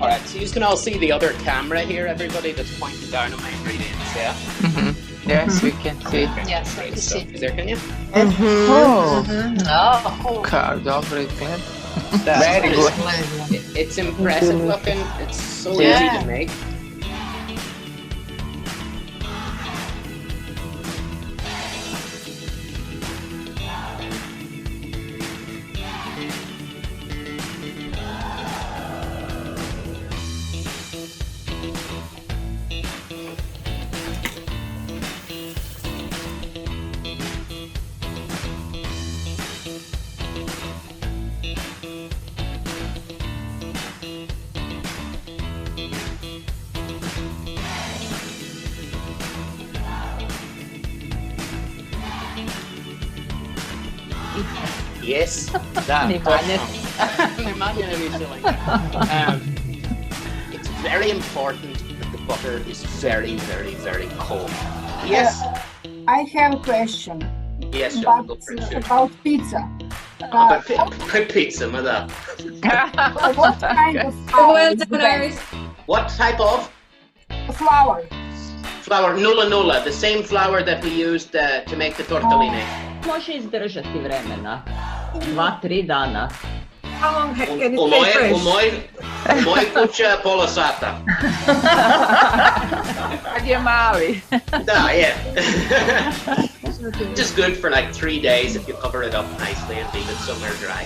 All right, so you can all see the other camera here, everybody, that's pointing down on my ingredients, yeah? Mm-hmm. Yes, we can see. Yes, I can see. Is there, can you? Oh, Oh, kao dobro izgleda. Very good. It's impressive looking. It's so Yeah. easy to make. Yes, that. Nemanja ne više like that. It's very important that the butter is very, very, very cold. Yes. I have a question. Yes, John, But go for it. Sure. about pizza. Quick pizza, mother. What kind of flour is the best? What type of Flour. flour? Nulla nulla, the same flour that we used to make the tortellini. Može izdržati vremena. 2-3 dana. How long can it U stay fresh? moj kuća pola sata. Kad je mali. Da, yeah. Just good for like 3 days if you cover it up nicely and leave it somewhere dry.